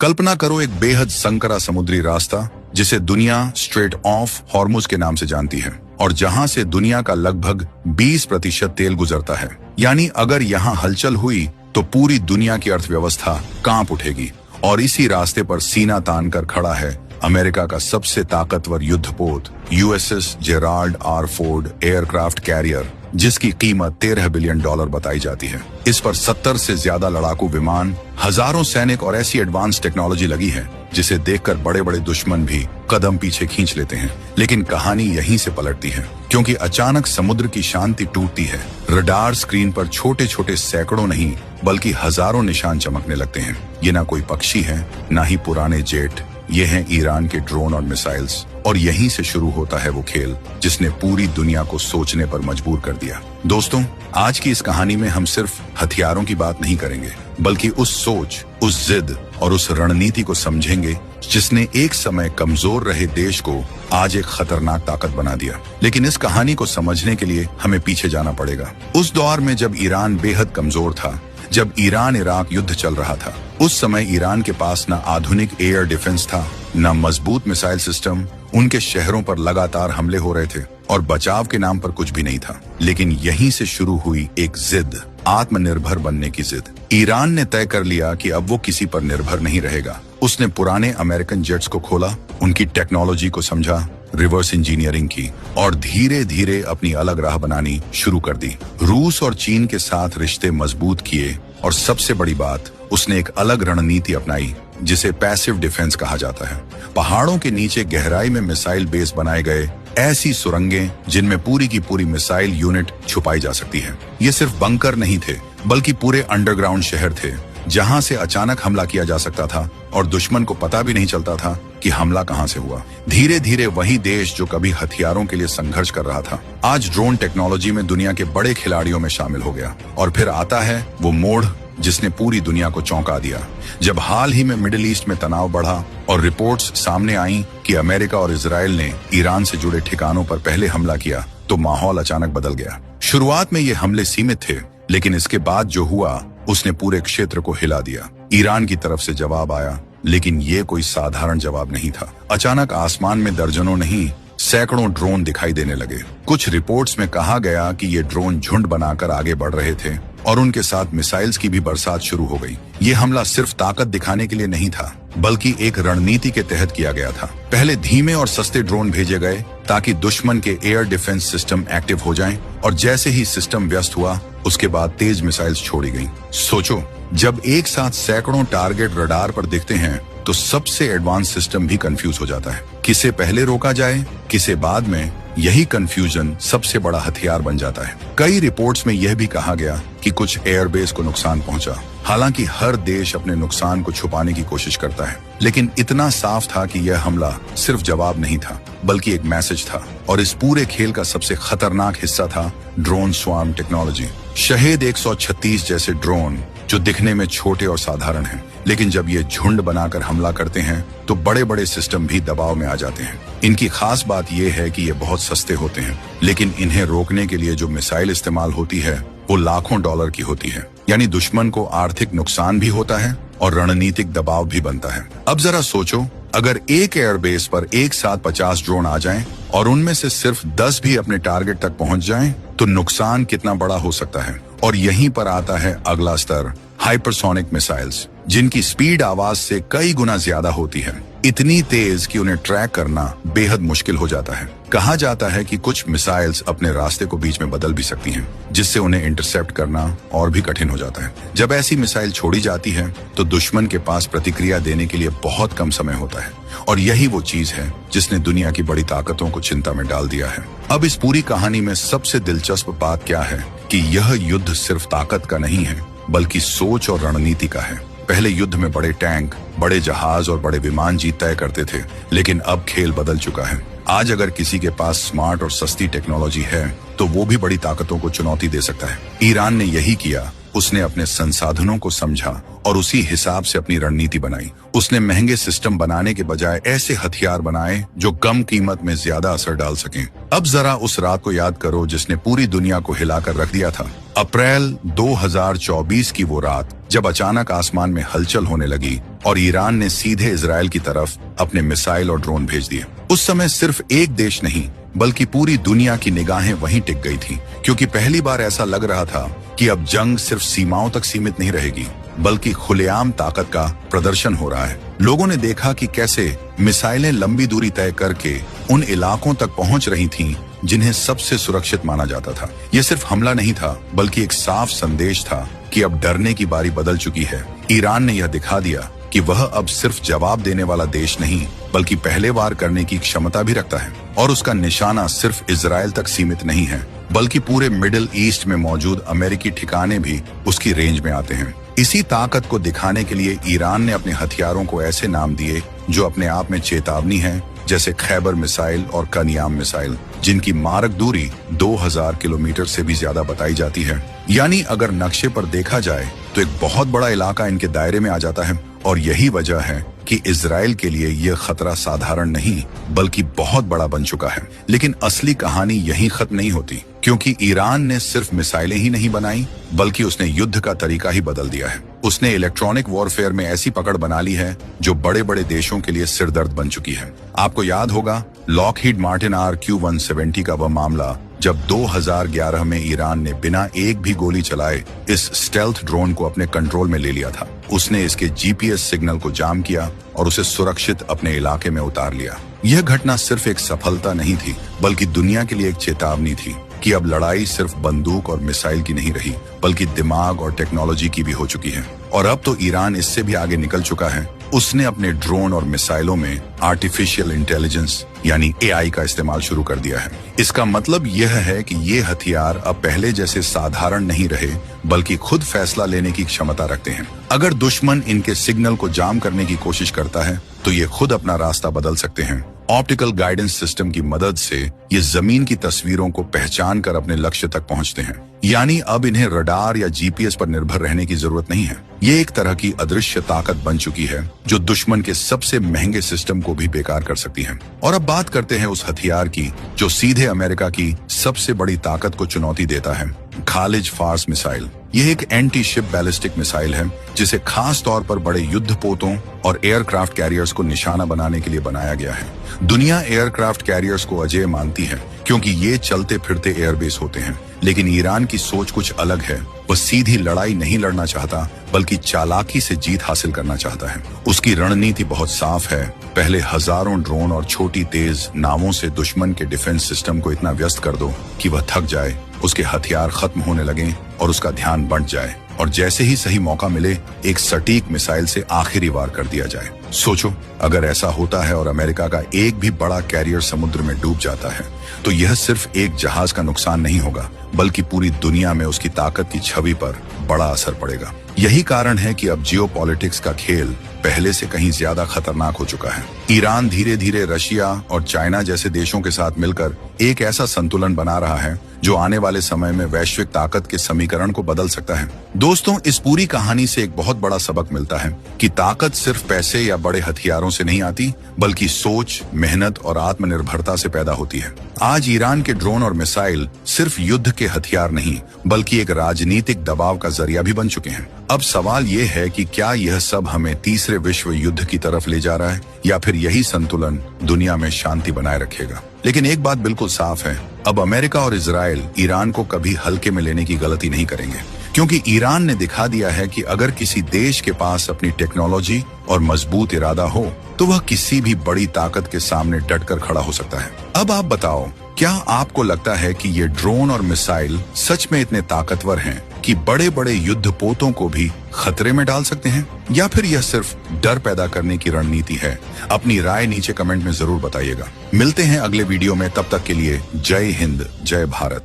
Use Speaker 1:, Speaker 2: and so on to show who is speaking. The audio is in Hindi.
Speaker 1: कल्पना करो एक बेहद संकरा समुद्री रास्ता जिसे दुनिया स्ट्रेट ऑफ हॉर्मुज के नाम से जानती है और जहां से दुनिया का लगभग 20% तेल गुजरता है। यानी अगर यहाँ हलचल हुई तो पूरी दुनिया की अर्थव्यवस्था कांप उठेगी। और इसी रास्ते पर सीना तान कर खड़ा है अमेरिका का सबसे ताकतवर युद्धपोत USS Gerald R Ford aircraft carrier, जिसकी कीमत $13 बिलियन बताई जाती है। इस पर 70 से ज्यादा लड़ाकू विमान, हजारों सैनिक और ऐसी एडवांस टेक्नोलॉजी लगी है जिसे देखकर बड़े बड़े दुश्मन भी कदम पीछे खींच लेते हैं। लेकिन कहानी यहीं से पलटती है, क्योंकि अचानक समुद्र की शांति टूटती है। रडार स्क्रीन पर छोटे छोटे सैकड़ों नहीं बल्कि हजारों निशान चमकने लगते हैं। ये ना कोई पक्षी है, ना ही पुराने जेट, ये हैं ईरान के ड्रोन और मिसाइल्स। और यहीं से शुरू होता है वो खेल जिसने पूरी दुनिया को सोचने पर मजबूर कर दिया। दोस्तों, आज की इस कहानी में हम सिर्फ हथियारों की बात नहीं करेंगे, बल्कि उस सोच, उस जिद और उस रणनीति को समझेंगे जिसने एक समय कमजोर रहे देश को आज एक खतरनाक ताकत बना दिया। लेकिन इस कहानी को समझने के लिए हमें पीछे जाना पड़ेगा, उस दौर में जब ईरान बेहद कमजोर था, जब ईरान इराक युद्ध चल रहा था। उस समय ईरान के पास न आधुनिक एयर डिफेंस था, न मजबूत मिसाइल सिस्टम। उनके शहरों पर लगातार हमले हो रहे थे और बचाव के नाम पर कुछ भी नहीं था। लेकिन यहीं से शुरू हुई एक जिद, आत्मनिर्भर बनने की जिद। ईरान ने तय कर लिया कि अब वो किसी पर निर्भर नहीं रहेगा। उसने पुराने अमेरिकन जेट्स को खोला, उनकी टेक्नोलॉजी को समझा, रिवर्स इंजीनियरिंग की और धीरे धीरे अपनी अलग राह बनानी शुरू कर दी। रूस और चीन के साथ रिश्ते मजबूत किए और सबसे बड़ी बात, उसने एक अलग रणनीति अपनाई जिसे पैसिव डिफेंस कहा जाता है। पहाड़ों के नीचे गहराई में मिसाइल बेस बनाए गए, ऐसी सुरंगें जिनमें पूरी की पूरी मिसाइल यूनिट छुपाई जा सकती है। ये सिर्फ बंकर नहीं थे, बल्कि पूरे अंडरग्राउंड शहर थे जहां से अचानक हमला किया जा सकता था और दुश्मन को पता भी नहीं चलता था कि हमला कहां से हुआ। धीरे धीरे वही देश जो कभी हथियारों के लिए संघर्ष कर रहा था, आज ड्रोन टेक्नोलॉजी में दुनिया के बड़े खिलाड़ियों में शामिल हो गया। और फिर आता है वो मोड़ जिसने पूरी दुनिया को चौंका दिया। जब हाल ही में मिडिल ईस्ट में तनाव बढ़ा और रिपोर्ट्स सामने आई कि अमेरिका और इजराइल ने ईरान से जुड़े ठिकानों पर पहले हमला किया, तो माहौल अचानक बदल गया। शुरुआत में ये हमले सीमित थे, लेकिन इसके बाद जो हुआ उसने पूरे क्षेत्र को हिला दिया। ईरान की तरफ से जवाब आया, लेकिन ये कोई साधारण जवाब नहीं था। अचानक आसमान में दर्जनों नहीं, सैकड़ों ड्रोन दिखाई देने लगे। कुछ रिपोर्ट्स में कहा गया कि ये ड्रोन झुंड बनाकर आगे बढ़ रहे थे और उनके साथ मिसाइल्स की भी बरसात शुरू हो गई। ये हमला सिर्फ ताकत दिखाने के लिए नहीं था, बल्कि एक रणनीति के तहत किया गया था। पहले धीमे और सस्ते ड्रोन भेजे गए ताकि दुश्मन के एयर डिफेंस सिस्टम एक्टिव हो जाएं, और जैसे ही सिस्टम व्यस्त हुआ उसके बाद तेज मिसाइल्स छोड़ी गईं। सोचो, जब एक साथ सैकड़ों टारगेट रडार पर दिखते हैं तो सबसे एडवांस सिस्टम भी कंफ्यूज हो जाता है। किसे पहले रोका जाए, किसे बाद में, यही कंफ्यूजन सबसे बड़ा हथियार बन जाता है। कई रिपोर्ट्स में यह भी कहा गया कि कुछ एयरबेस को नुकसान पहुंचा। हालांकि हर देश अपने नुकसान को छुपाने की कोशिश करता है, लेकिन इतना साफ था कि यह हमला सिर्फ जवाब नहीं था, बल्कि एक मैसेज था। और इस पूरे खेल का सबसे खतरनाक हिस्सा था ड्रोन स्वार्म टेक्नोलॉजी। शहीद 136 जैसे ड्रोन जो दिखने में छोटे और साधारण हैं, लेकिन जब ये झुंड बनाकर हमला करते हैं तो बड़े बड़े सिस्टम भी दबाव में आ जाते हैं। इनकी खास बात यह है कि ये बहुत सस्ते होते हैं, लेकिन इन्हें रोकने के लिए जो मिसाइल इस्तेमाल होती है वो लाखों डॉलर की होती है। यानी दुश्मन को आर्थिक नुकसान भी होता है और रणनीतिक दबाव भी बनता है। अब जरा सोचो, अगर एक एयरबेस पर एक साथ 50 ड्रोन आ जाएं और उनमें से सिर्फ 10 भी अपने टारगेट तक पहुंच जाएं, तो नुकसान कितना बड़ा हो सकता है। और यहीं पर आता है अगला स्तर, हाइपरसोनिक मिसाइल्स, जिनकी स्पीड आवाज से कई गुना ज्यादा होती है, इतनी तेज कि उन्हें ट्रैक करना बेहद मुश्किल हो जाता है। कहा जाता है कि कुछ मिसाइल्स अपने रास्ते को बीच में बदल भी सकती हैं, जिससे उन्हें इंटरसेप्ट करना और भी कठिन हो जाता है। जब ऐसी मिसाइल छोड़ी जाती है तो दुश्मन के पास प्रतिक्रिया देने के लिए बहुत कम समय होता है, और यही वो चीज है जिसने दुनिया की बड़ी ताकतों को चिंता में डाल दिया है। अब इस पूरी कहानी में सबसे दिलचस्प बात क्या है कि यह युद्ध सिर्फ ताकत का नहीं है, बल्कि सोच और रणनीति का है। पहले युद्ध में बड़े टैंक, बड़े जहाज और बड़े विमान जीत तय करते थे, लेकिन अब खेल बदल चुका है। आज अगर किसी के पास स्मार्ट और सस्ती टेक्नोलॉजी है तो वो भी बड़ी ताकतों को चुनौती दे सकता है। ईरान ने यही किया। उसने अपने संसाधनों को समझा और उसी हिसाब से अपनी रणनीति बनाई। उसने महंगे सिस्टम बनाने के बजाय ऐसे हथियार बनाए जो कम कीमत में ज्यादा असर डाल सकें। अब जरा उस रात को याद करो जिसने पूरी दुनिया को हिलाकर रख दिया था। अप्रैल 2024 की वो रात जब अचानक आसमान में हलचल होने लगी और ईरान ने सीधे इजराइल की तरफ अपने मिसाइल और ड्रोन भेज दिए। उस समय सिर्फ एक देश नहीं बल्कि पूरी दुनिया की निगाहें वहीं टिक गई थी, क्योंकि पहली बार ऐसा लग रहा था कि अब जंग सिर्फ सीमाओं तक सीमित नहीं रहेगी बल्कि खुलेआम ताकत का प्रदर्शन हो रहा है। लोगों ने देखा कि कैसे मिसाइलें लंबी दूरी तय करके उन इलाकों तक पहुंच रही थीं जिन्हें सबसे सुरक्षित माना जाता था। यह सिर्फ हमला नहीं था बल्कि एक साफ संदेश था कि अब डरने की बारी बदल चुकी है। ईरान ने यह दिखा दिया कि वह अब सिर्फ जवाब देने वाला देश नहीं बल्कि पहले वार करने की क्षमता भी रखता है, और उसका निशाना सिर्फ इजराइल तक सीमित नहीं है बल्कि पूरे मिडिल ईस्ट में मौजूद अमेरिकी ठिकाने भी उसकी रेंज में आते हैं। इसी ताकत को दिखाने के लिए ईरान ने अपने हथियारों को ऐसे नाम दिए जो अपने आप में चेतावनी है, जैसे खैबर मिसाइल और कनियाम मिसाइल, जिनकी मारक दूरी 2000 किलोमीटर से भी ज्यादा बताई जाती है। यानी अगर नक्शे पर देखा जाए तो एक बहुत बड़ा इलाका इनके दायरे में आ जाता है, और यही वजह है कि इजराइल के लिए यह खतरा साधारण नहीं बल्कि बहुत बड़ा बन चुका है। लेकिन असली कहानी यहीं खत्म नहीं होती, क्योंकि ईरान ने सिर्फ मिसाइलें ही नहीं बनाई बल्कि उसने युद्ध का तरीका ही बदल दिया है। उसने इलेक्ट्रॉनिक वॉरफेयर में ऐसी पकड़ बना ली है जो बड़े बड़े देशों के लिए सिरदर्द बन चुकी है। आपको याद होगा लॉकहीड मार्टिन RQ-170 का वह मामला, जब 2011 में ईरान ने बिना एक भी गोली चलाए इस स्टेल्थ ड्रोन को अपने कंट्रोल में ले लिया था। उसने इसके GPS सिग्नल को जाम किया और उसे सुरक्षित अपने इलाके में उतार लिया। यह घटना सिर्फ एक सफलता नहीं थी बल्कि दुनिया के लिए एक चेतावनी थी कि अब लड़ाई सिर्फ बंदूक और मिसाइल की नहीं रही बल्कि दिमाग और टेक्नोलॉजी की भी हो चुकी है। और अब तो ईरान इससे भी आगे निकल चुका है। उसने अपने ड्रोन और मिसाइलों में आर्टिफिशियल इंटेलिजेंस यानी AI का इस्तेमाल शुरू कर दिया है। इसका मतलब यह है कि ये हथियार अब पहले जैसे साधारण नहीं रहे बल्कि खुद फैसला लेने की क्षमता रखते हैं। अगर दुश्मन इनके सिग्नल को जाम करने की कोशिश करता है तो ये खुद अपना रास्ता बदल सकते हैं। ऑप्टिकल गाइडेंस सिस्टम की मदद से ये जमीन की तस्वीरों को पहचान कर अपने लक्ष्य तक पहुंचते हैं। यानी अब इन्हें रडार या GPS पर निर्भर रहने की जरूरत नहीं है। ये एक तरह की अदृश्य ताकत बन चुकी है जो दुश्मन के सबसे महंगे सिस्टम को भी बेकार कर सकती है। और अब बात करते हैं उस हथियार की जो सीधे अमेरिका की सबसे बड़ी ताकत को चुनौती देता है, खालिज फार्स मिसाइल। यह एक एंटी शिप बैलिस्टिक मिसाइल है जिसे खास तौर पर बड़े युद्धपोतों और एयरक्राफ्ट कैरियर्स को निशाना बनाने के लिए बनाया गया है। दुनिया एयरक्राफ्ट कैरियर्स को अजेय मानती है क्योंकि ये चलते फिरते एयरबेस होते हैं, लेकिन ईरान की सोच कुछ अलग है। वह सीधी लड़ाई नहीं लड़ना चाहता बल्कि चालाकी से जीत हासिल करना चाहता है। उसकी रणनीति बहुत साफ है। पहले हजारों ड्रोन और छोटी तेज नावों से दुश्मन के डिफेंस सिस्टम को इतना व्यस्त कर दो कि वह थक जाए, उसके हथियार खत्म होने लगे और उसका ध्यान बंट जाए, और जैसे ही सही मौका मिले एक सटीक मिसाइल से आखिरी वार कर दिया जाए। सोचो, अगर ऐसा होता है और अमेरिका का एक भी बड़ा कैरियर समुद्र में डूब जाता है तो यह सिर्फ एक जहाज का नुकसान नहीं होगा बल्कि पूरी दुनिया में उसकी ताकत की छवि पर बड़ा असर पड़ेगा। यही कारण है कि अब जियोपॉलिटिक्स का खेल पहले से कहीं ज्यादा खतरनाक हो चुका है। ईरान धीरे धीरे रशिया और चाइना जैसे देशों के साथ मिलकर एक ऐसा संतुलन बना रहा है जो आने वाले समय में वैश्विक ताकत के समीकरण को बदल सकता है। दोस्तों, इस पूरी कहानी से एक बहुत बड़ा सबक मिलता है कि ताकत सिर्फ पैसे या बड़े हथियारों से नहीं आती बल्कि सोच, मेहनत और आत्मनिर्भरता से पैदा होती है। आज ईरान के ड्रोन और मिसाइल सिर्फ युद्ध के हथियार नहीं बल्कि एक राजनीतिक दबाव का जरिया भी बन चुके हैं। अब सवाल ये है कि क्या यह सब हमें तीसरे विश्व युद्ध की तरफ ले जा रहा है या फिर यही संतुलन दुनिया में शांति बनाए रखेगा। लेकिन एक बात बिल्कुल साफ है, अब अमेरिका और इजराइल ईरान को कभी हल्के में लेने की गलती नहीं करेंगे, क्योंकि ईरान ने दिखा दिया है कि अगर किसी देश के पास अपनी टेक्नोलॉजी और मजबूत इरादा हो तो वह किसी भी बड़ी ताकत के सामने डटकर खड़ा हो सकता है। अब आप बताओ, क्या आपको लगता है कि ये ड्रोन और मिसाइल सच में इतने ताकतवर हैं कि बड़े बड़े युद्धपोतों को भी खतरे में डाल सकते हैं, या फिर यह सिर्फ डर पैदा करने की रणनीति है? अपनी राय नीचे कमेंट में जरूर बताइएगा। मिलते हैं अगले वीडियो में, तब तक के लिए जय हिंद, जय भारत।